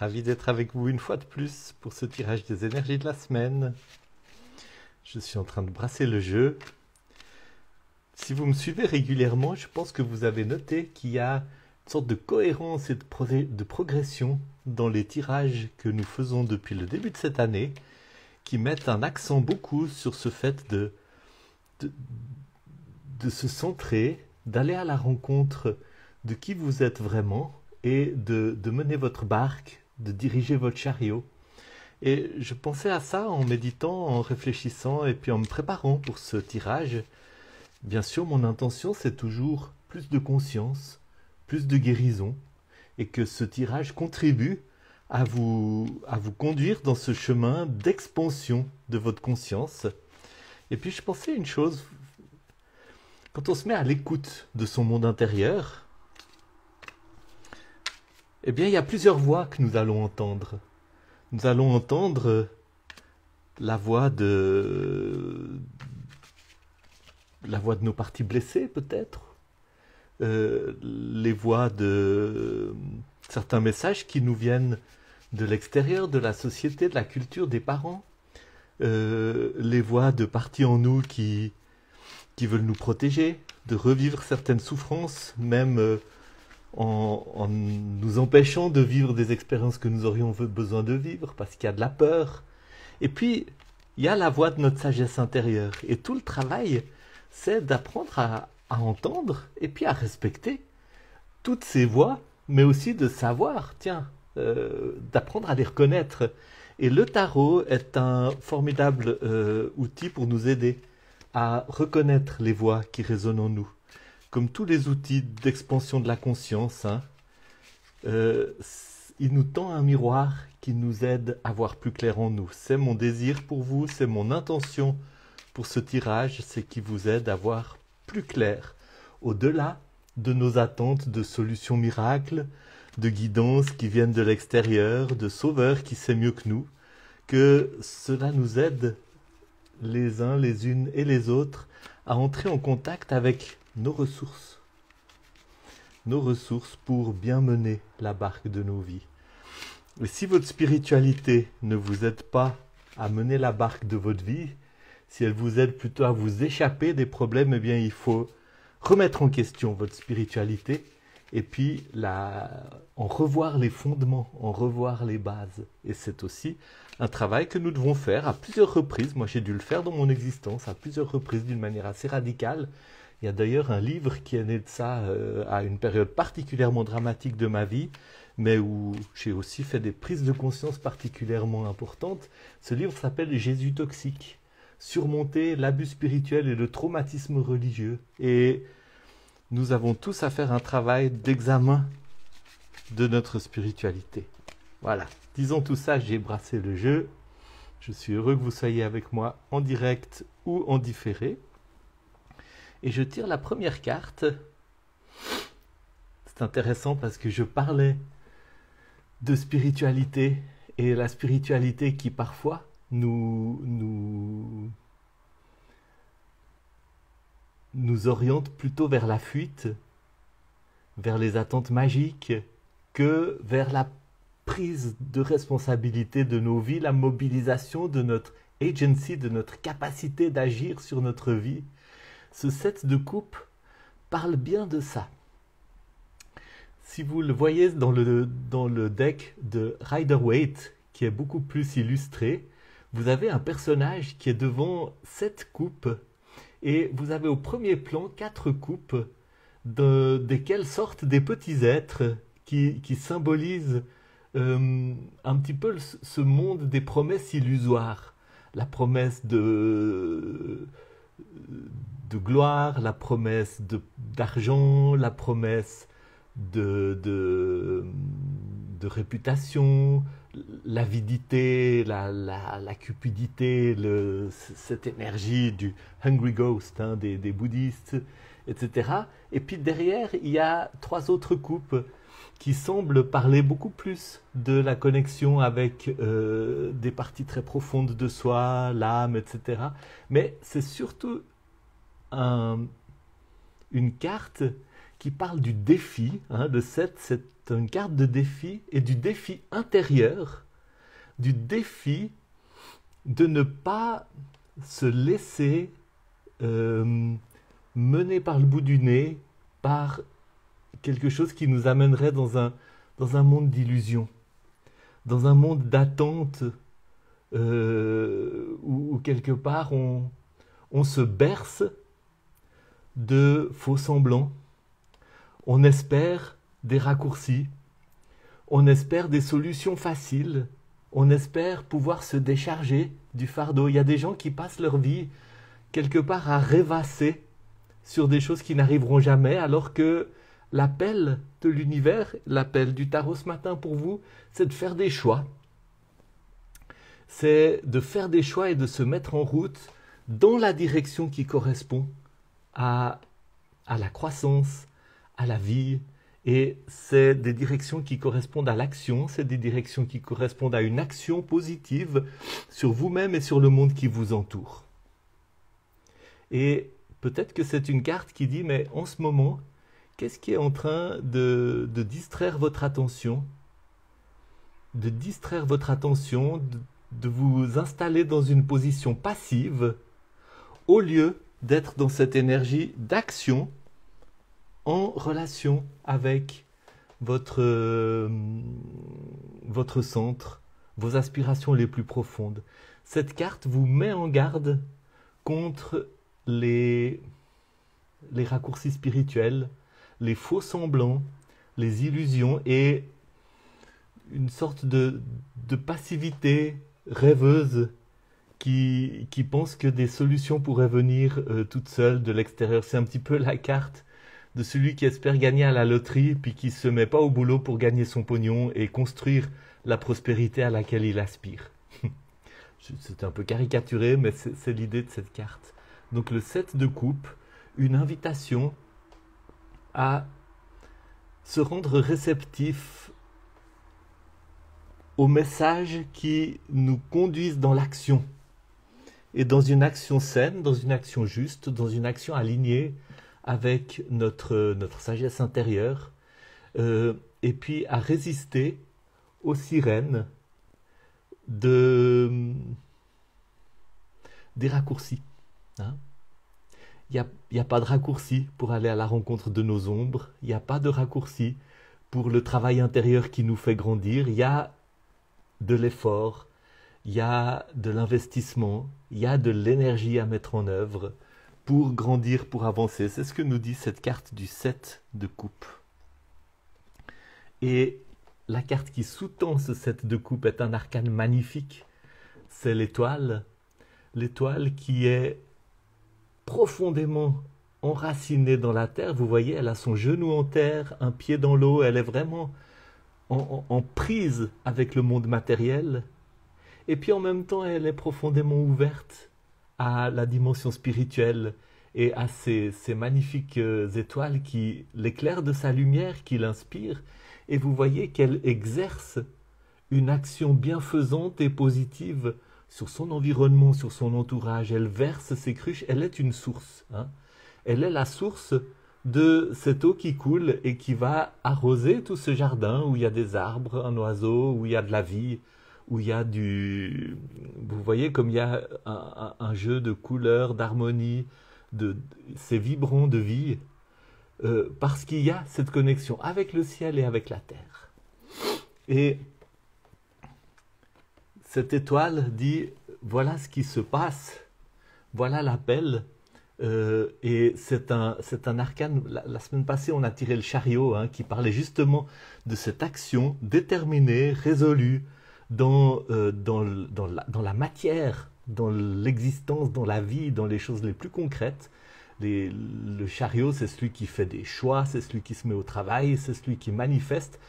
Ravi d'être avec vous une fois de plus pour ce tirage des énergies de la semaine. Je suis en train de brasser le jeu. Si vous me suivez régulièrement, je pense que vous avez noté qu'il y a une sorte de cohérence et de progression dans les tirages que nous faisons depuis le début de cette année, qui mettent un accent beaucoup sur ce fait de, de se centrer, d'aller à la rencontre de qui vous êtes vraiment et de mener votre barque, de diriger votre chariot. Et je pensais à ça en méditant, en réfléchissant et puis en me préparant pour ce tirage. Bien sûr, mon intention, c'est toujours plus de conscience, plus de guérison, et que ce tirage contribue à vous conduire dans ce chemin d'expansion de votre conscience. Et puis je pensais à une chose, quand on se met à l'écoute de son monde intérieur, eh bien il y a plusieurs voix que nous allons entendre. Nous allons entendre la voix de nos parties blessées peut-être, les voix de certains messages qui nous viennent de l'extérieur, de la société, de la culture, des parents, les voix de parties en nous qui veulent nous protéger, de revivre certaines souffrances, même en nous empêchant de vivre des expériences que nous aurions besoin de vivre, parce qu'il y a de la peur. Et puis, il y a la voix de notre sagesse intérieure. Et tout le travail, c'est d'apprendre à entendre et puis à respecter toutes ces voix, mais aussi de savoir, d'apprendre à les reconnaître. Et le tarot est un formidable outil pour nous aider à reconnaître les voix qui résonnent en nous. Comme tous les outils d'expansion de la conscience, il nous tend un miroir qui nous aide à voir plus clair en nous. C'est mon désir pour vous, c'est mon intention pour ce tirage, c'est qu'il vous aide à voir plus clair, au-delà de nos attentes de solutions miracles, de guidance qui viennent de l'extérieur, de sauveurs qui sait mieux que nous, que cela nous aide les uns, les unes et les autres à entrer en contact avec nos ressources pour bien mener la barque de nos vies. Et si votre spiritualité ne vous aide pas à mener la barque de votre vie, si elle vous aide plutôt à vous échapper des problèmes, eh bien il faut remettre en question votre spiritualité et puis en revoir les fondements, en revoir les bases. Et c'est aussi un travail que nous devons faire à plusieurs reprises. Moi, j'ai dû le faire dans mon existence à plusieurs reprises d'une manière assez radicale. Il y a d'ailleurs un livre qui est né de ça à une période particulièrement dramatique de ma vie, mais où j'ai aussi fait des prises de conscience particulièrement importantes. Ce livre s'appelle Jésus toxique, surmonter l'abus spirituel et le traumatisme religieux. Et nous avons tous à faire un travail d'examen de notre spiritualité. Voilà, disons tout ça, j'ai brassé le jeu. Je suis heureux que vous soyez avec moi en direct ou en différé. Et je tire la première carte. C'est intéressant parce que je parlais de spiritualité et la spiritualité qui parfois nous oriente plutôt vers la fuite, vers les attentes magiques, que vers la prise de responsabilité de nos vies, la mobilisation de notre agency, de notre capacité d'agir sur notre vie. Ce set de coupe parle bien de ça. Si vous le voyez dans le deck de Rider-Waite, qui est beaucoup plus illustré, vous avez un personnage qui est devant 7 coupes et vous avez au premier plan 4 coupes desquelles sortent des petits êtres qui symbolisent un petit peu ce monde des promesses illusoires. La promesse de gloire, la promesse d'argent, la promesse de réputation, l'avidité, la cupidité, cette énergie du hungry ghost des bouddhistes, etc. Et puis derrière, il y a 3 autres coupes qui semblent parler beaucoup plus de la connexion avec des parties très profondes de soi, l'âme, etc. Mais c'est surtout une carte qui parle du défi. Le 7, c'est une carte de défi et du défi intérieur, du défi de ne pas se laisser mener par le bout du nez par quelque chose qui nous amènerait dans un monde d'illusion, dans un monde d'attente où quelque part on se berce de faux semblants, on espère des raccourcis, on espère des solutions faciles, on espère pouvoir se décharger du fardeau. Il y a des gens qui passent leur vie quelque part à rêvasser sur des choses qui n'arriveront jamais, alors que l'appel de l'univers, l'appel du tarot ce matin pour vous, c'est de faire des choix. C'est de faire des choix et de se mettre en route dans la direction qui correspond à la croissance, à la vie. Et c'est des directions qui correspondent à l'action, c'est des directions qui correspondent à une action positive sur vous-même et sur le monde qui vous entoure. Et peut-être que c'est une carte qui dit, mais en ce moment, qu'est-ce qui est en train de distraire votre attention, de vous installer dans une position passive, au lieu d'être dans cette énergie d'action en relation avec votre centre, vos aspirations les plus profondes. Cette carte vous met en garde contre les raccourcis spirituels, les faux semblants, les illusions et une sorte de passivité rêveuse qui pense que des solutions pourraient venir toutes seules de l'extérieur. C'est un petit peu la carte de celui qui espère gagner à la loterie puis qui ne se met pas au boulot pour gagner son pognon et construire la prospérité à laquelle il aspire. C'est un peu caricaturé, mais c'est l'idée de cette carte. Donc le 7 de coupe, une invitation à se rendre réceptif aux messages qui nous conduisent dans l'action. Et dans une action saine, dans une action juste, dans une action alignée avec notre sagesse intérieure, et puis à résister aux sirènes des raccourcis. Il n'y a pas de raccourci pour aller à la rencontre de nos ombres, il n'y a pas de raccourci pour le travail intérieur qui nous fait grandir, il y a de l'effort, il y a de l'investissement, il y a de l'énergie à mettre en œuvre pour grandir, pour avancer. C'est ce que nous dit cette carte du 7 de coupe. Et la carte qui sous-tend ce 7 de coupe est un arcane magnifique. C'est l'étoile. L'étoile qui est profondément enracinée dans la terre. Vous voyez, elle a son genou en terre, un pied dans l'eau. Elle est vraiment en prise avec le monde matériel. Et puis en même temps, elle est profondément ouverte à la dimension spirituelle et à ces magnifiques étoiles qui l'éclairent de sa lumière, qui l'inspirent. Et vous voyez qu'elle exerce une action bienfaisante et positive sur son environnement, sur son entourage. Elle verse ses cruches, elle est une source. Elle est la source de cette eau qui coule et qui va arroser tout ce jardin où il y a des arbres, un oiseau, où il y a de la vie, où il y a du... Vous voyez comme il y a un jeu de couleurs, d'harmonie, c'est vibrant de vie, parce qu'il y a cette connexion avec le ciel et avec la terre. Et cette étoile dit, voilà ce qui se passe, voilà l'appel, et c'est un arcane. La semaine passée, on a tiré le chariot, qui parlait justement de cette action déterminée, résolue, dans la matière, dans l'existence, dans la vie, dans les choses les plus concrètes. Le chariot, c'est celui qui fait des choix, c'est celui qui se met au travail, c'est celui qui manifeste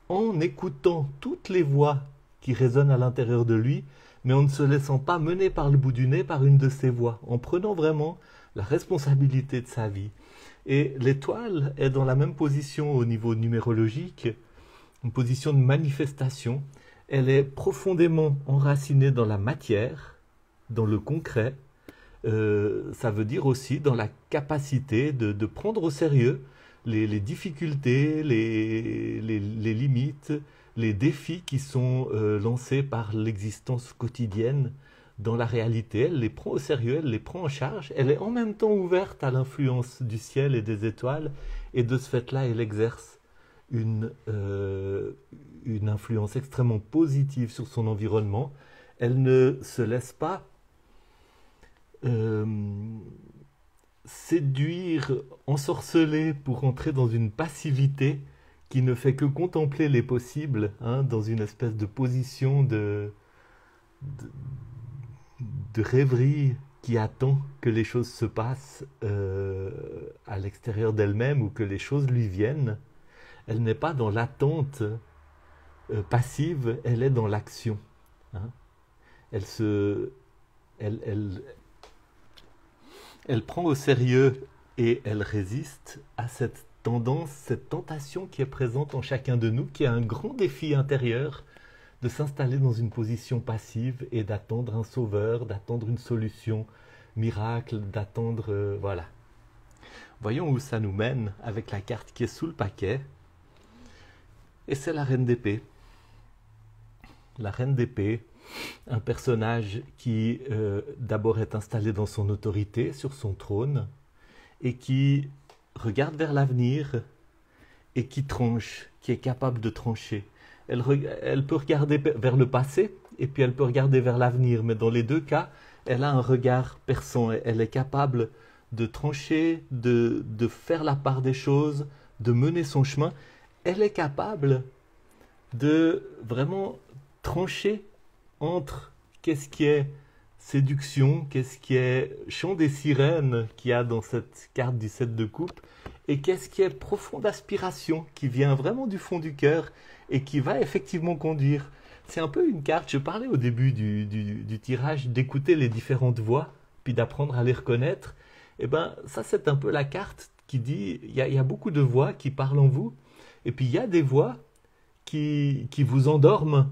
en écoutant toutes les voix qui résonnent à l'intérieur de lui, mais en ne se laissant pas mener par le bout du nez par une de ces voix, en prenant vraiment la responsabilité de sa vie. Et l'étoile est dans la même position au niveau numérologique, une position de manifestation. Elle est profondément enracinée dans la matière, dans le concret. Ça veut dire aussi dans la capacité de prendre au sérieux les difficultés, les limites, les défis qui sont lancés par l'existence quotidienne dans la réalité. Elle les prend au sérieux, elle les prend en charge. Elle est en même temps ouverte à l'influence du ciel et des étoiles. Et de ce fait-là, elle exerce une influence extrêmement positive sur son environnement. Elle ne se laisse pas euh, séduire, ensorceler pour entrer dans une passivité qui ne fait que contempler les possibles, hein, dans une espèce de position de, de rêverie qui attend que les choses se passent à l'extérieur d'elle-même ou que les choses lui viennent. Elle n'est pas dans l'attente passive, elle est dans l'action. Hein. Elle, se, elle, elle prend au sérieux et elle résiste à cette tendance, cette tentation qui est présente en chacun de nous, qui est un grand défi intérieur de s'installer dans une position passive et d'attendre un sauveur, d'attendre une solution miracle, d'attendre... voilà. Voyons où ça nous mène avec la carte qui est sous le paquet. Et c'est la reine d'épée. La reine d'épée, un personnage qui d'abord est installé dans son autorité, sur son trône, et qui regarde vers l'avenir et qui tranche, qui est capable de trancher. Elle peut regarder vers le passé et puis elle peut regarder vers l'avenir, mais dans les deux cas, elle a un regard perçant. Elle est capable de trancher, de faire la part des choses, de mener son chemin. Elle est capable de vraiment trancher entre qu'est-ce qui est séduction, qu'est-ce qui est chant des sirènes qu'il y a dans cette carte du 7 de coupe, et qu'est-ce qui est profonde aspiration, qui vient vraiment du fond du cœur et qui va effectivement conduire. C'est un peu une carte, je parlais au début du tirage, d'écouter les différentes voix, puis d'apprendre à les reconnaître. Et bien ça c'est un peu la carte qui dit, il y a beaucoup de voix qui parlent en vous, et puis il y a des voix qui vous endorment.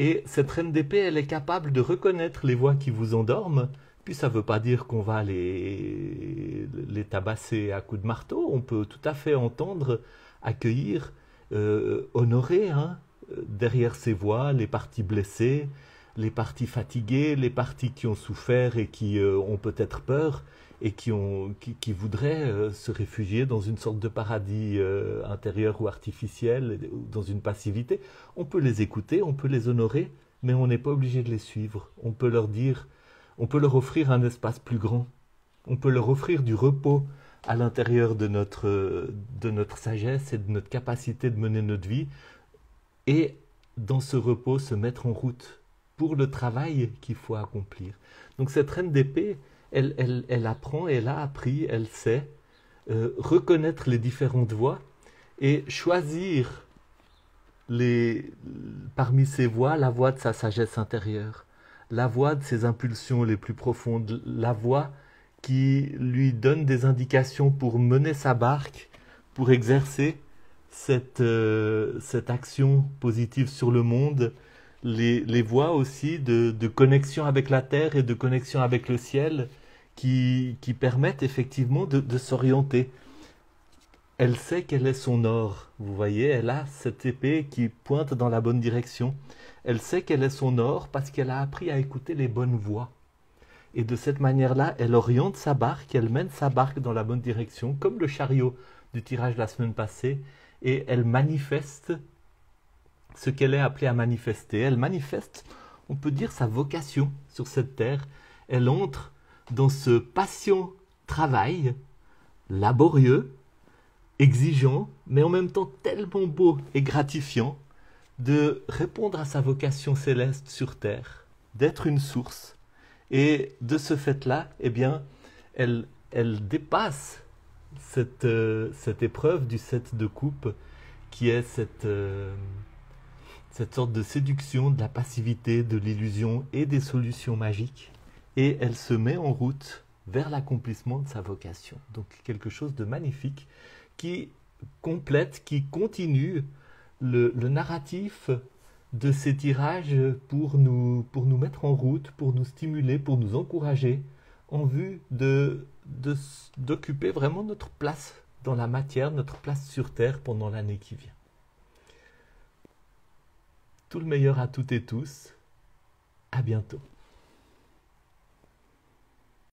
Et cette reine d'épée, elle est capable de reconnaître les voix qui vous endorment. Puis ça ne veut pas dire qu'on va les tabasser à coups de marteau. On peut tout à fait entendre, accueillir, honorer, hein, derrière ces voix les parties blessées, les parties fatiguées, les parties qui ont souffert et qui ont peut-être peur et qui voudraient se réfugier dans une sorte de paradis intérieur ou artificiel, ou dans une passivité. On peut les écouter, on peut les honorer, mais on n'est pas obligé de les suivre. On peut leur dire, on peut leur offrir un espace plus grand. On peut leur offrir du repos à l'intérieur de notre sagesse et de notre capacité de mener notre vie. Et dans ce repos, se mettre en route pour le travail qu'il faut accomplir. Donc cette reine d'épée, elle apprend, elle a appris, elle sait reconnaître les différentes voix et choisir parmi ces voix la voix de sa sagesse intérieure, la voix de ses impulsions les plus profondes, la voix qui lui donne des indications pour mener sa barque, pour exercer cette action positive sur le monde, les voies aussi de connexion avec la terre et de connexion avec le ciel qui permettent effectivement de s'orienter. Elle sait quel est son or, vous voyez, elle a cette épée qui pointe dans la bonne direction. Elle sait quel est son or parce qu'elle a appris à écouter les bonnes voies. Et de cette manière-là, elle oriente sa barque, elle mène sa barque dans la bonne direction, comme le chariot du tirage la semaine passée, et elle manifeste ce qu'elle est appelée à manifester. Elle manifeste, on peut dire, sa vocation sur cette terre. Elle entre dans ce patient travail, laborieux, exigeant, mais en même temps tellement beau et gratifiant, de répondre à sa vocation céleste sur terre, d'être une source. Et de ce fait-là, eh bien, elle dépasse cette épreuve du 7 de coupe, qui est cette sorte de séduction, de la passivité, de l'illusion et des solutions magiques. Et elle se met en route vers l'accomplissement de sa vocation. Donc quelque chose de magnifique qui complète, qui continue le narratif de ces tirages pour nous mettre en route, pour nous stimuler, pour nous encourager en vue d'occuper vraiment notre place dans la matière, notre place sur Terre pendant l'année qui vient. Tout le meilleur à toutes et tous. À bientôt.